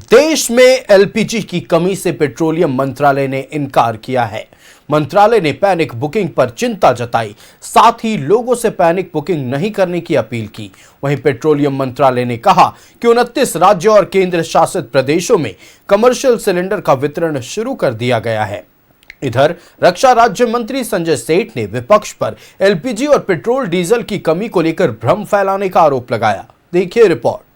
देश में एलपीजी की कमी से पेट्रोलियम मंत्रालय ने इनकार किया है। मंत्रालय ने पैनिक बुकिंग पर चिंता जताई, साथ ही लोगों से पैनिक बुकिंग नहीं करने की अपील की। वहीं पेट्रोलियम मंत्रालय ने कहा कि 29 राज्यों और केंद्र शासित प्रदेशों में कमर्शियल सिलेंडर का वितरण शुरू कर दिया गया है। इधर रक्षा राज्य मंत्री संजय सेठ ने विपक्ष पर एलपीजी और पेट्रोल डीजल की कमी को लेकर भ्रम फैलाने का आरोप लगाया। देखिए रिपोर्ट।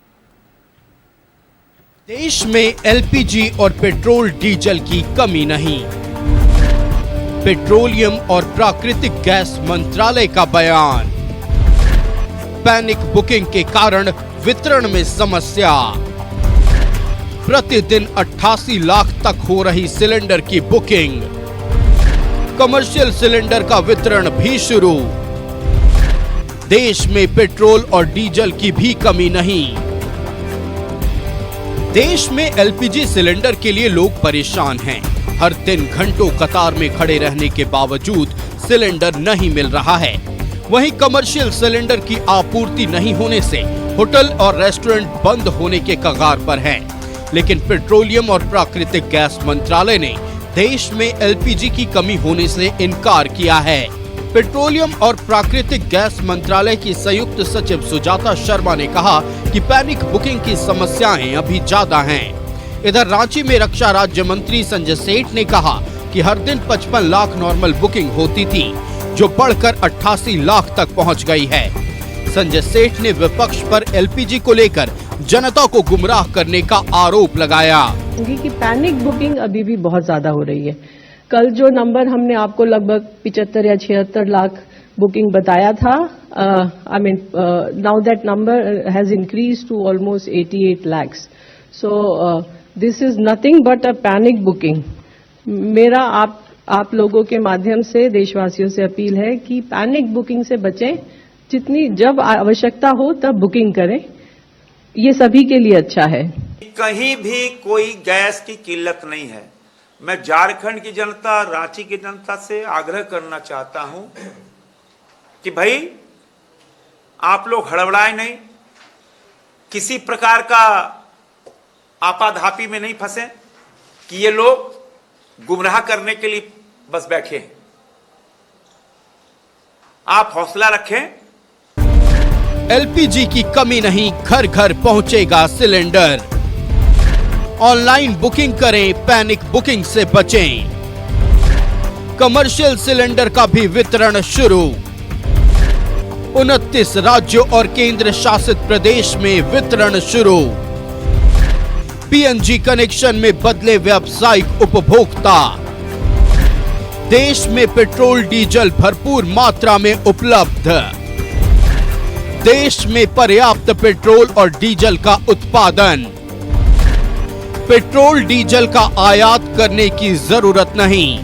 देश में एलपीजी और पेट्रोल डीजल की कमी नहीं। पेट्रोलियम और प्राकृतिक गैस मंत्रालय का बयान। पैनिक बुकिंग के कारण वितरण में समस्या। प्रतिदिन 88 लाख तक हो रही सिलेंडर की बुकिंग। कमर्शियल सिलेंडर का वितरण भी शुरू। देश में पेट्रोल और डीजल की भी कमी नहीं। देश में एलपीजी सिलेंडर के लिए लोग परेशान हैं। हर दिन घंटों कतार में खड़े रहने के बावजूद सिलेंडर नहीं मिल रहा है। वहीं कमर्शियल सिलेंडर की आपूर्ति नहीं होने से होटल और रेस्टोरेंट बंद होने के कगार पर हैं। लेकिन पेट्रोलियम और प्राकृतिक गैस मंत्रालय ने देश में एलपीजी की कमी होने से इनकार किया है। पेट्रोलियम और प्राकृतिक गैस मंत्रालय की संयुक्त सचिव सुजाता शर्मा ने कहा कि पैनिक बुकिंग की समस्याएं अभी ज्यादा हैं। इधर रांची में रक्षा राज्य मंत्री संजय सेठ ने कहा कि हर दिन 55 लाख नॉर्मल बुकिंग होती थी, जो बढ़कर 88 लाख तक पहुंच गई है। संजय सेठ ने विपक्ष पर एलपीजी को लेकर जनता को गुमराह करने का आरोप लगाया कि पैनिक बुकिंग अभी भी बहुत ज्यादा हो रही है। कल जो नंबर हमने आपको लगभग 75 या 76 लाख बुकिंग बताया था, now that number has increase to almost 88 lakhs. So this is nothing but a panic booking. मेरा आप लोगों के माध्यम से देशवासियों से अपील है कि पैनिक बुकिंग से बचें। जितनी जब आवश्यकता हो तब बुकिंग करें, ये सभी के लिए अच्छा है। कहीं भी कोई गैस की किल्लत नहीं है। मैं झारखंड की जनता, रांची की जनता से आग्रह करना चाहता हूं कि भाई आप लोग हड़बड़ाएं नहीं, किसी प्रकार का आपाधापी में नहीं फंसे कि ये लोग गुमराह करने के लिए बस बैठे हैं। आप हौसला रखें। एलपीजी की कमी नहीं, घर घर पहुंचेगा सिलेंडर। ऑनलाइन बुकिंग करें, पैनिक बुकिंग से बचें। कमर्शियल सिलेंडर का भी वितरण शुरू। 29 राज्यों और केंद्र शासित प्रदेश में वितरण शुरू। पीएनजी कनेक्शन में बदले व्यावसायिक उपभोक्ता। देश में पेट्रोल डीजल भरपूर मात्रा में उपलब्ध। देश में पर्याप्त पेट्रोल और डीजल का उत्पादन। पेट्रोल डीजल का आयात करने की जरूरत नहीं।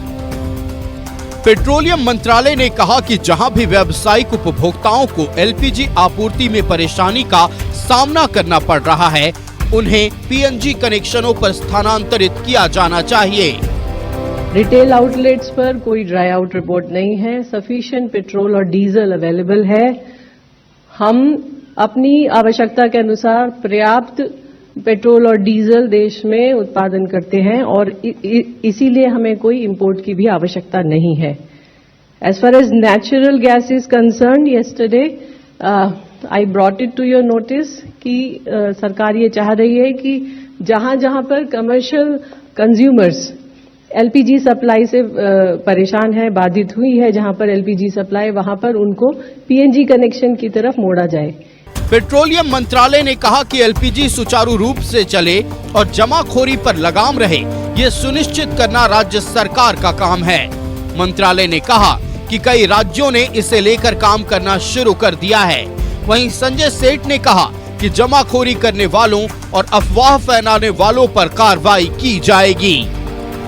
पेट्रोलियम मंत्रालय ने कहा कि जहां भी व्यावसायिक उपभोक्ताओं को एलपीजी आपूर्ति में परेशानी का सामना करना पड़ रहा है, उन्हें पीएनजी कनेक्शनों पर स्थानांतरित किया जाना चाहिए। रिटेल आउटलेट्स पर कोई ड्राई आउट रिपोर्ट नहीं है। सफिशिएंट पेट्रोल और डीजल अवेलेबल है। हम अपनी आवश्यकता के अनुसार पर्याप्त पेट्रोल और डीजल देश में उत्पादन करते हैं और इसीलिए हमें कोई इंपोर्ट की भी आवश्यकता नहीं है। As far as natural gas is concern, yesterday I brought it to your notice कि सरकार ये चाह रही है कि जहां जहां पर कमर्शियल कंज्यूमर्स एलपीजी सप्लाई से परेशान है, बाधित हुई है, जहां पर एलपीजी सप्लाई, वहां पर उनको पीएनजी कनेक्शन की तरफ मोड़ा जाए। पेट्रोलियम मंत्रालय ने कहा कि एलपीजी सुचारू रूप से चले और जमाखोरी पर लगाम रहे, ये सुनिश्चित करना राज्य सरकार का काम है। मंत्रालय ने कहा कि कई राज्यों ने इसे लेकर काम करना शुरू कर दिया है। वहीं संजय सेठ ने कहा कि जमाखोरी करने वालों और अफवाह फैलाने वालों पर कार्रवाई की जाएगी।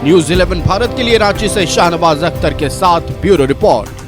न्यूज़ 11 भारत के लिए रांची से शाहनवाज अख्तर के साथ ब्यूरो रिपोर्ट।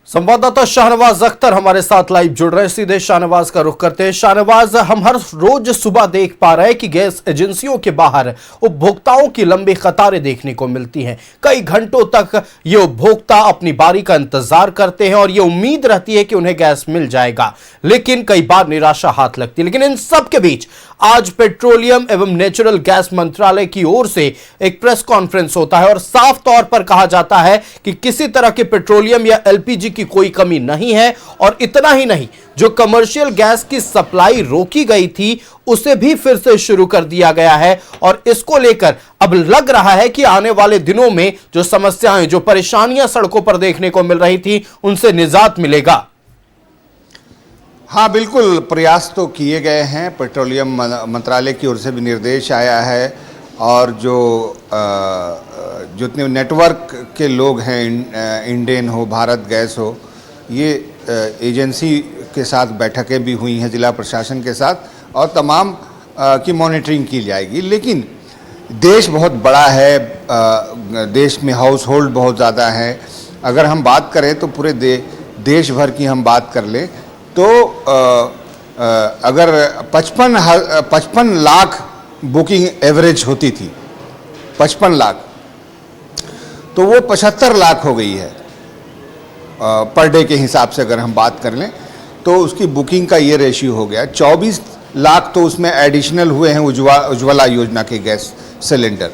संवाददाता शाहनवाज अख्तर हमारे साथ लाइव जुड़ रहे हैं। सीधे शाहनवाज का रुख करते हैं। शाहनवाज, हम हर रोज सुबह देख पा रहे हैं कि गैस एजेंसियों के बाहर उपभोक्ताओं की लंबी कतारें देखने को मिलती हैं। कई घंटों तक ये उपभोक्ता अपनी बारी का इंतजार करते हैं और ये उम्मीद रहती है कि उन्हें गैस मिल जाएगा, लेकिन कई बार निराशा हाथ लगती है। लेकिन इन सब के बीच आज पेट्रोलियम एवं नेचुरल गैस मंत्रालय की ओर से एक प्रेस कॉन्फ्रेंस होता है और साफ तौर पर कहा जाता है कि किसी तरह के पेट्रोलियम या एलपीजी की कोई कमी नहीं है। और इतना ही नहीं, जो कमर्शियल गैस की सप्लाई रोकी गई थी उसे भी फिर से शुरू कर दिया गया है। और इसको लेकर अब लग रहा है कि आने वाले दिनों में जो समस्याएं, जो परेशानियां सड़कों पर देखने को मिल रही थी, उनसे निजात मिलेगा। हाँ, बिल्कुल प्रयास तो किए गए हैं। पेट्रोलियम मंत्रालय की ओर से भी निर्देश आया है और जो जितने नेटवर्क के लोग हैं, इंडेन हो, भारत गैस हो, ये एजेंसी के साथ बैठकें भी हुई हैं जिला प्रशासन के साथ और तमाम की मॉनिटरिंग की जाएगी। लेकिन देश बहुत बड़ा है, देश में हाउस होल्ड बहुत ज़्यादा है। अगर हम बात करें तो पूरे देश भर की हम बात कर लें तो अगर 55 लाख बुकिंग एवरेज होती थी, 55 लाख, तो वो 75 लाख हो गई है पर डे के हिसाब से। अगर हम बात कर लें तो उसकी बुकिंग का ये रेशियो हो गया। 24 लाख तो उसमें एडिशनल हुए हैं उज्ज्वला योजना के गैस सिलेंडर।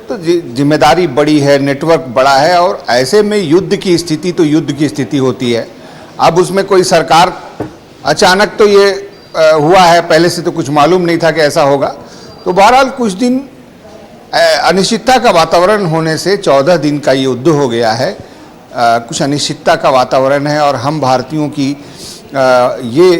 तो जिम्मेदारी बड़ी है, नेटवर्क बड़ा है और ऐसे में युद्ध की स्थिति तो युद्ध की स्थिति होती है। अब उसमें कोई सरकार अचानक तो ये हुआ है, पहले से तो कुछ मालूम नहीं था कि ऐसा होगा। तो बहरहाल कुछ दिन अनिश्चितता का वातावरण होने से 14 दिन का ये युद्ध हो गया है। कुछ अनिश्चितता का वातावरण है और हम भारतीयों की ये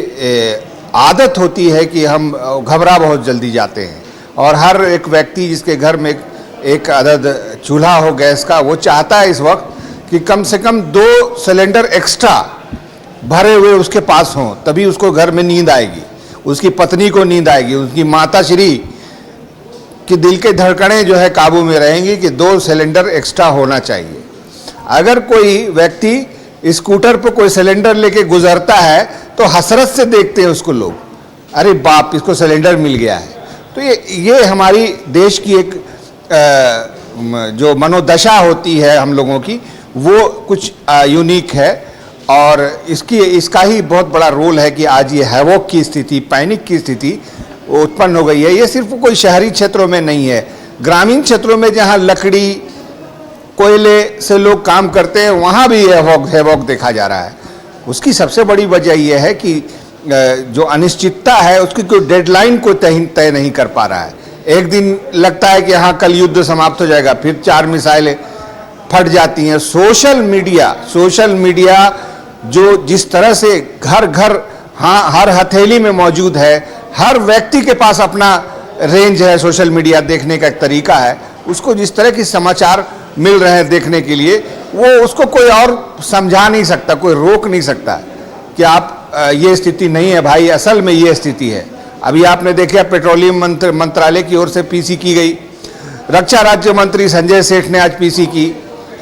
आदत होती है कि हम घबरा बहुत जल्दी जाते हैं। और हर एक व्यक्ति जिसके घर में एक अदद चूल्हा हो गैस का, वो चाहता है इस वक्त कि कम से कम 2 सिलेंडर एक्स्ट्रा भरे हुए उसके पास हों, तभी उसको घर में नींद आएगी, उसकी पत्नी को नींद आएगी, उसकी माता श्री की दिल के धड़कनें जो है काबू में रहेंगी कि 2 सिलेंडर एक्स्ट्रा होना चाहिए। अगर कोई व्यक्ति स्कूटर पर कोई सिलेंडर लेके गुजरता है तो हसरत से देखते हैं उसको लोग, अरे बाप, इसको सिलेंडर मिल गया है। तो ये हमारी देश की एक जो मनोदशा होती है हम लोगों की, वो कुछ यूनिक है और इसका ही बहुत बड़ा रोल है कि आज ये हैवॉक की स्थिति, पैनिक की स्थिति उत्पन्न हो गई है। ये सिर्फ कोई शहरी क्षेत्रों में नहीं है, ग्रामीण क्षेत्रों में जहाँ लकड़ी कोयले से लोग काम करते हैं वहाँ भी हैवॉक देखा जा रहा है। उसकी सबसे बड़ी वजह यह है कि जो अनिश्चितता है उसकी कोई डेडलाइन को तय नहीं कर पा रहा है। एक दिन लगता है कि हाँ कल युद्ध समाप्त हो जाएगा, फिर 4 मिसाइलें फट जाती हैं। सोशल मीडिया जो जिस तरह से घर घर, हाँ, हर हथेली में मौजूद है, हर व्यक्ति के पास अपना रेंज है, सोशल मीडिया देखने का एक तरीका है। उसको जिस तरह की समाचार मिल रहे हैं देखने के लिए, वो उसको कोई और समझा नहीं सकता, कोई रोक नहीं सकता कि आप ये स्थिति नहीं है भाई, असल में ये स्थिति है। अभी आपने देखा पेट्रोलियम मंत्रालय की ओर से पीसी की गई, रक्षा राज्य मंत्री संजय सेठ ने आज पीसी की,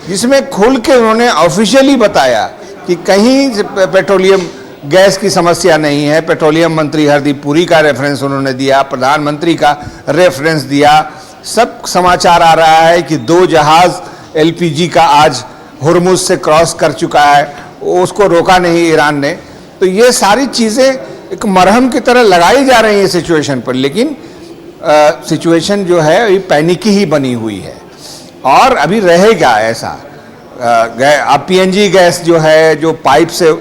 जिसमें खुल के उन्होंने ऑफिशियली बताया कि कहीं पेट्रोलियम गैस की समस्या नहीं है। पेट्रोलियम मंत्री हरदीप पुरी का रेफरेंस उन्होंने दिया, प्रधानमंत्री का रेफरेंस दिया। सब समाचार आ रहा है कि 2 जहाज एलपीजी का आज हुर्मुज से क्रॉस कर चुका है, उसको रोका नहीं ईरान ने। तो ये सारी चीज़ें एक मरहम की तरह लगाई जा रही है सिचुएशन पर, लेकिन सिचुएशन जो है ये पैनिकी ही बनी हुई है और अभी रहेगा ऐसा। अब पीएनजी गैस जो है, जो पाइप से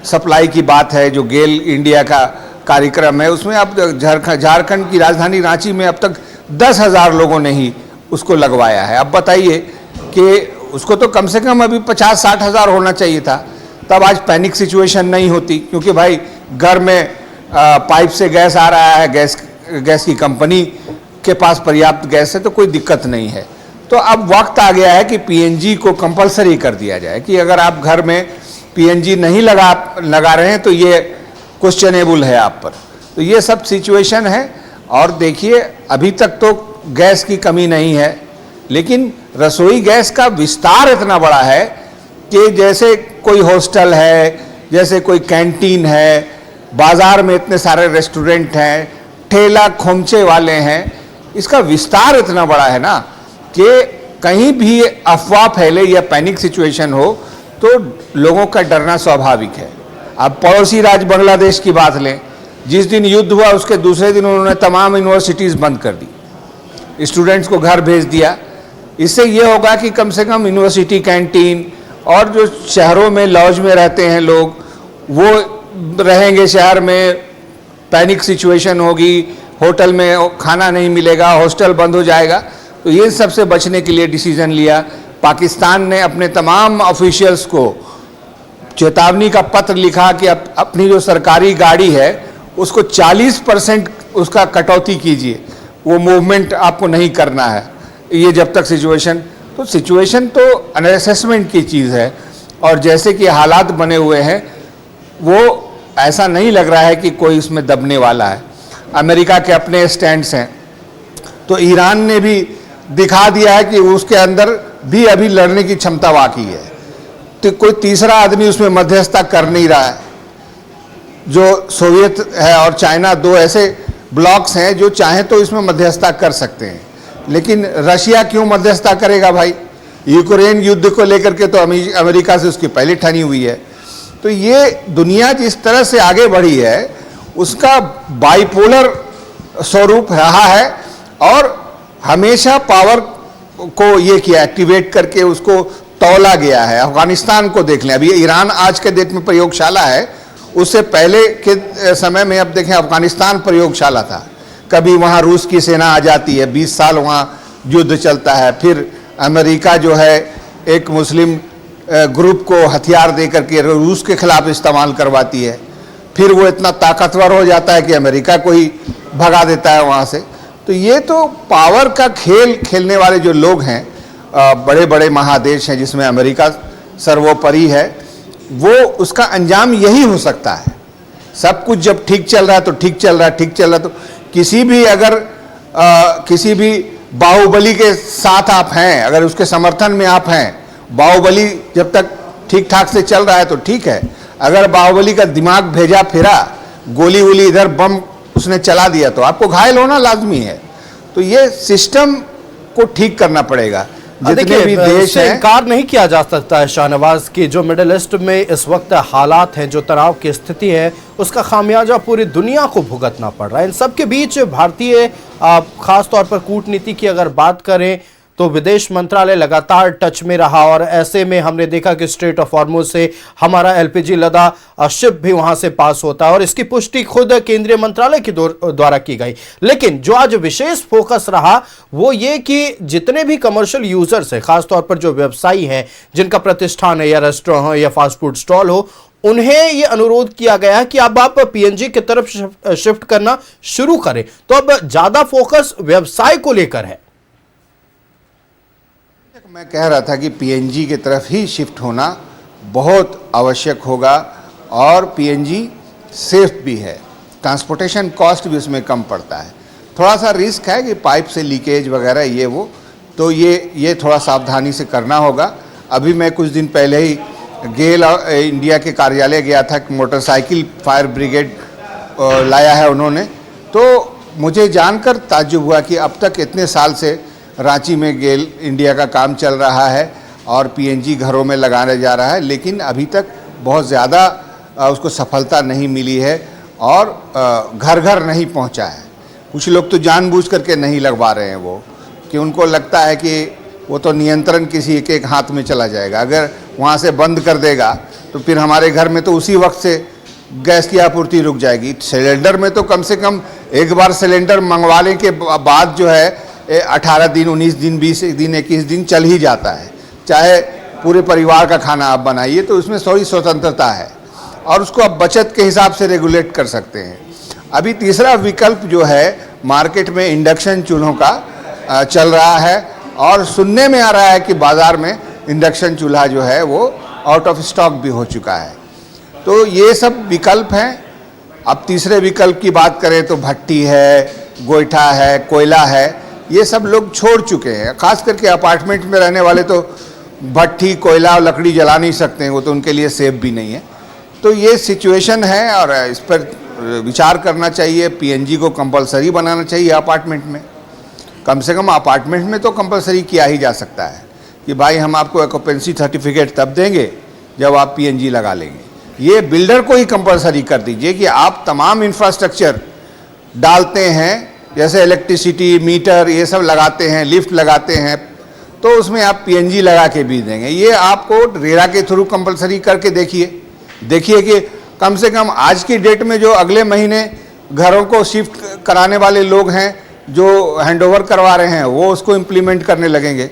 सप्लाई की बात है, जो गेल इंडिया का कार्यक्रम है, उसमें अब झारखंड की राजधानी रांची में अब तक 10,000 लोगों ने ही उसको लगवाया है। अब बताइए कि उसको तो कम से कम अभी 50-60 हज़ार होना चाहिए था, तब आज पैनिक सिचुएशन नहीं होती, क्योंकि भाई घर में पाइप से गैस आ रहा है, गैस की कंपनी के पास पर्याप्त गैस है, तो कोई दिक्कत नहीं है। तो अब वक्त आ गया है कि पीएनजी को कंपलसरी कर दिया जाए कि अगर आप घर में पीएनजी नहीं लगा रहे हैं तो ये क्वेश्चनेबल है आप पर। तो ये सब सिचुएशन है। और देखिए, अभी तक तो गैस की कमी नहीं है, लेकिन रसोई गैस का विस्तार इतना बड़ा है कि जैसे कोई हॉस्टल है, जैसे कोई कैंटीन है, बाजार में इतने सारे रेस्टोरेंट हैं, ठेला खोमचे वाले हैं, इसका विस्तार इतना बड़ा है ना कि कहीं भी अफवाह फैले या पैनिक सिचुएशन हो तो लोगों का डरना स्वाभाविक है। अब पड़ोसी राज्य बांग्लादेश की बात लें जिस दिन युद्ध हुआ उसके दूसरे दिन उन्होंने तमाम यूनिवर्सिटीज़ बंद कर दी, स्टूडेंट्स को घर भेज दिया। इससे ये होगा कि कम से कम यूनिवर्सिटी कैंटीन और जो शहरों में लॉज में रहते हैं लोग, वो रहेंगे शहर में, पैनिक सिचुएशन होगी, होटल में खाना नहीं मिलेगा, हॉस्टल बंद हो जाएगा। तो ये सबसे बचने के लिए डिसीजन लिया। पाकिस्तान ने अपने तमाम ऑफिशियल्स को चेतावनी का पत्र लिखा कि अपनी जो सरकारी गाड़ी है उसको 40% उसका कटौती कीजिए, वो मूवमेंट आपको नहीं करना है ये जब तक सिचुएशन तो असेसमेंट की चीज़ है। और जैसे कि हालात बने हुए हैं वो ऐसा नहीं लग रहा है कि कोई इसमें दबने वाला है। अमेरिका के अपने स्टैंड्स हैं, तो ईरान ने भी दिखा दिया है कि उसके अंदर भी अभी लड़ने की क्षमता बाकी है। तो कोई तीसरा आदमी उसमें मध्यस्थता कर नहीं रहा है। जो सोवियत है और चाइना, दो ऐसे ब्लॉक्स हैं जो चाहें तो इसमें मध्यस्थता कर सकते हैं, लेकिन रशिया क्यों मध्यस्थता करेगा भाई? यूक्रेन युद्ध को लेकर के तो अमेरिका से उसकी पहले ठनी हुई है। तो ये दुनिया जिस तरह से आगे बढ़ी है उसका बाइपोलर स्वरूप रहा है, और हमेशा पावर को ये किया, एक्टिवेट करके उसको तौला गया है। अफगानिस्तान को देख लें, अभी ईरान आज के डेट में प्रयोगशाला है, उससे पहले के समय में अब देखें अफगानिस्तान प्रयोगशाला था। कभी वहाँ रूस की सेना आ जाती है, 20 साल वहाँ युद्ध चलता है, फिर अमेरिका जो है एक मुस्लिम ग्रुप को हथियार दे करके रूस के खिलाफ इस्तेमाल करवाती है, फिर वो इतना ताकतवर हो जाता है कि अमेरिका को ही भगा देता है वहाँ से। तो ये तो पावर का खेल खेलने वाले जो लोग हैं, बड़े बड़े महादेश हैं जिसमें अमेरिका सर्वोपरि है, वो उसका अंजाम यही हो सकता है। सब कुछ जब ठीक चल रहा है तो ठीक चल रहा है, तो किसी भी अगर किसी भी बाहुबली के साथ आप हैं, अगर उसके समर्थन में आप हैं, बाहुबली जब तक ठीक ठाक से चल रहा है तो ठीक है। अगर बाहुबली का दिमाग भेजा फिरा, गोली वोली इधर बम उसने चला दिया, तो आपको घायल होना लाजमी है। तो ये सिस्टम को ठीक करना पड़ेगा। जितने भी देश हैं, इनकार नहीं किया जा सकता है शाहनवाज की जो मिडिल ईस्ट में इस वक्त हालात हैं, जो तनाव की स्थिति है, उसका खामियाजा पूरी दुनिया को भुगतना पड़ रहा है। इन सब के बीच भारतीय खास तौर पर कूटनीति की अगर बात करें तो विदेश मंत्रालय लगातार टच में रहा, और ऐसे में हमने देखा कि स्ट्रेट ऑफ हॉर्मुज से हमारा एलपीजी लदा शिप भी वहां से पास होता है, और इसकी पुष्टि खुद केंद्रीय मंत्रालय के द्वारा की गई। लेकिन जो आज विशेष फोकस रहा वो ये कि जितने भी कमर्शियल यूजर्स हैं, खासतौर पर जो व्यवसायी हैं, जिनका प्रतिष्ठान है या रेस्टोरेंट हो या फास्ट फूड स्टॉल हो, उन्हें यह अनुरोध किया गया है कि अब आप पीएनजी की तरफ शिफ्ट करना शुरू करें। तो अब ज्यादा फोकस व्यवसाय को लेकर है। मैं कह रहा था कि पीएनजी की तरफ ही शिफ्ट होना बहुत आवश्यक होगा, और पीएनजी सेफ भी है, ट्रांसपोर्टेशन कॉस्ट भी उसमें कम पड़ता है। थोड़ा सा रिस्क है कि पाइप से लीकेज वगैरह ये वो, तो ये थोड़ा सावधानी से करना होगा। अभी मैं कुछ दिन पहले ही गेल इंडिया के कार्यालय गया था, मोटरसाइकिल फायर ब्रिगेड लाया है उन्होंने, तो मुझे जानकर ताज्जुब हुआ कि अब तक इतने साल से रांची में गेल इंडिया का काम चल रहा है और पीएनजी घरों में लगाने जा रहा है, लेकिन अभी तक बहुत ज़्यादा उसको सफलता नहीं मिली है और घर घर नहीं पहुंचा है। कुछ लोग तो जानबूझ करके नहीं लगवा रहे हैं वो, कि उनको लगता है कि वो तो नियंत्रण किसी एक एक हाथ में चला जाएगा, अगर वहाँ से बंद कर देगा तो फिर हमारे घर में तो उसी वक्त से गैस की आपूर्ति रुक जाएगी। सिलेंडर में तो कम से कम एक बार सिलेंडर मंगवाने के बाद जो है 18 दिन, 19 दिन, 20 दिन, 21 दिन चल ही जाता है, चाहे पूरे परिवार का खाना आप बनाइए, तो उसमें थोड़ी स्वतंत्रता है और उसको आप बचत के हिसाब से रेगुलेट कर सकते हैं। अभी तीसरा विकल्प जो है मार्केट में इंडक्शन चूल्हों का चल रहा है, और सुनने में आ रहा है कि बाज़ार में इंडक्शन चूल्हा जो है वो आउट ऑफ स्टॉक भी हो चुका है। तो ये सब विकल्प हैं। अब तीसरे विकल्प की बात करें तो भट्टी है, गोईठा है, कोयला है, ये सब लोग छोड़ चुके हैं। खास करके अपार्टमेंट में रहने वाले तो भट्टी, कोयला और लकड़ी जला नहीं सकते हैं, वो तो उनके लिए सेफ भी नहीं है। तो ये सिचुएशन है और इस पर विचार करना चाहिए। पीएनजी को कंपलसरी बनाना चाहिए अपार्टमेंट में, कम से कम अपार्टमेंट में तो कंपलसरी किया ही जा सकता है कि भाई हम आपको ऑक्यूपेंसी सर्टिफिकेट तब देंगे जब आप पीएनजी लगा लेंगे। ये बिल्डर को ही कंपलसरी कर दीजिए कि आप तमाम इंफ्रास्ट्रक्चर डालते हैं, जैसे इलेक्ट्रिसिटी मीटर ये सब लगाते हैं, लिफ्ट लगाते हैं, तो उसमें आप पीएनजी लगा के भी देंगे। ये आपको रेरा के थ्रू कंपलसरी करके देखिए कि कम से कम आज की डेट में जो अगले महीने घरों को शिफ्ट कराने वाले लोग हैं, जो हैंडओवर करवा रहे हैं, वो उसको इम्प्लीमेंट करने लगेंगे।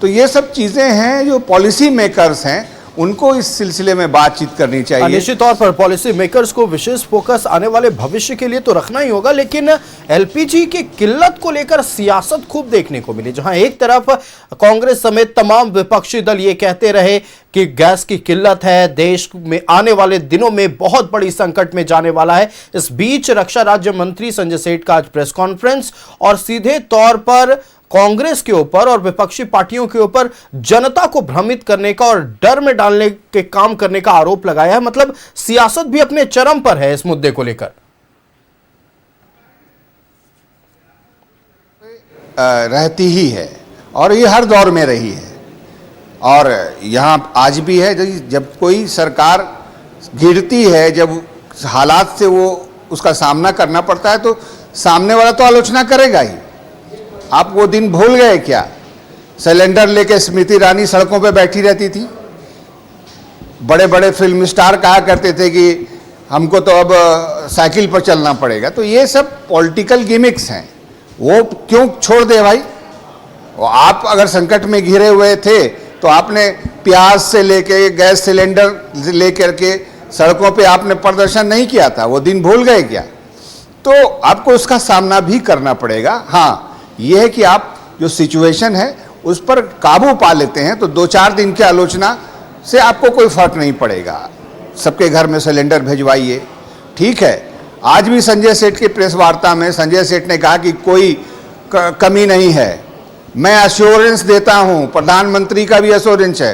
तो ये सब चीज़ें हैं जो पॉलिसी मेकर्स हैं, उनको इस सिलसिले में बातचीत करनी चाहिए। निश्चित तौर पर पॉलिसी मेकर्स को विशेष फोकस आने वाले भविष्य के लिए तो रखना ही होगा, लेकिन एलपीजी की किल्लत को लेकर सियासत खूब देखने को मिली, जहां एक तरफ कांग्रेस समेत तमाम विपक्षी दल ये कहते रहे कि गैस की किल्लत है, देश में आने वाले दिनों में बहुत बड़ी संकट में जाने वाला है। इस बीच रक्षा राज्य मंत्री संजय सेठ का आज प्रेस कॉन्फ्रेंस और सीधे तौर पर कांग्रेस के ऊपर और विपक्षी पार्टियों के ऊपर जनता को भ्रमित करने का और डर में डालने के काम करने का आरोप लगाया है। मतलब सियासत भी अपने चरम पर है इस मुद्दे को लेकर। रहती ही है और ये हर दौर में रही है और यहाँ आज भी है। जब कोई सरकार गिरती है, जब हालात से वो उसका सामना करना पड़ता है, तो सामने वाला तो आलोचना करेगा ही। आप वो दिन भूल गए क्या? सिलेंडर लेके स्मृति ईरानी सड़कों पे बैठी रहती थी। बड़े बड़े फिल्म स्टार कहा करते थे कि हमको तो अब साइकिल पर चलना पड़ेगा। तो ये सब पॉलिटिकल गिमिक्स हैं, वो क्यों छोड़ दे भाई? वो आप अगर संकट में घिरे हुए थे तो आपने प्याज से लेके गैस सिलेंडर लेकर के सड़कों पे आपने प्रदर्शन नहीं किया था? वो दिन भूल गए क्या? तो आपको उसका सामना भी करना पड़ेगा। हाँ, यह है कि आप जो सिचुएशन है उस पर काबू पा लेते हैं तो 2-4 दिन की आलोचना से आपको कोई फर्क नहीं पड़ेगा। सबके घर में सिलेंडर भिजवाइए, ठीक है। आज भी संजय सेठ की प्रेस वार्ता में संजय सेठ ने कहा कि कोई कमी नहीं है। मैं एश्योरेंस देता हूं, प्रधानमंत्री का भी एश्योरेंस है।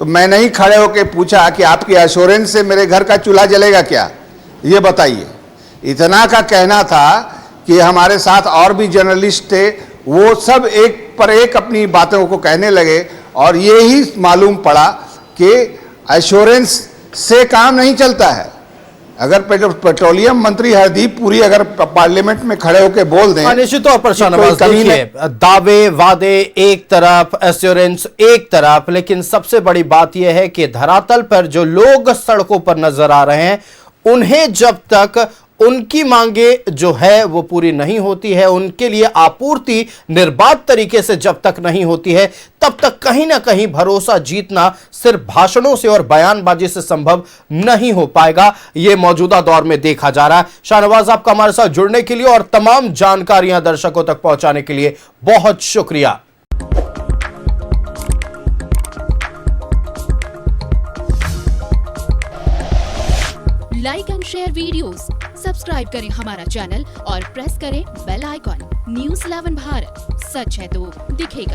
तो मैं नहीं खड़े होकर पूछा कि आपकी एश्योरेंस से मेरे घर का चूल्हा जलेगा क्या, ये बताइए। इतना का कहना था कि हमारे साथ और भी जर्नलिस्ट थे, वो सब एक पर एक अपनी बातों को कहने लगे और ये ही मालूम पड़ा कि एश्योरेंस से काम नहीं चलता है। अगर पेट्रोलियम मंत्री हरदीप पुरी अगर पार्लियामेंट में खड़े होकर बोल दें, निश्चित तौर पर शाहनवाज देखिए, दावे वादे एक तरफ, एश्योरेंस एक तरफ, लेकिन सबसे बड़ी बात यह है कि धरातल पर जो लोग सड़कों पर नजर आ रहे हैं, उन्हें जब तक उनकी मांगे जो है वो पूरी नहीं होती है, उनके लिए आपूर्ति निर्बाध तरीके से जब तक नहीं होती है, तब तक कहीं ना कहीं भरोसा जीतना सिर्फ भाषणों से और बयानबाजी से संभव नहीं हो पाएगा। यह मौजूदा दौर में देखा जा रहा है। शाहनवाज, आपका हमारे साथ जुड़ने के लिए और तमाम जानकारियां दर्शकों तक पहुंचाने के लिए बहुत शुक्रिया। Like and share videos, subscribe करें हमारा चैनल और प्रेस करें बेल आइकॉन। न्यूज़ 11 भारत, सच है तो दिखेगा।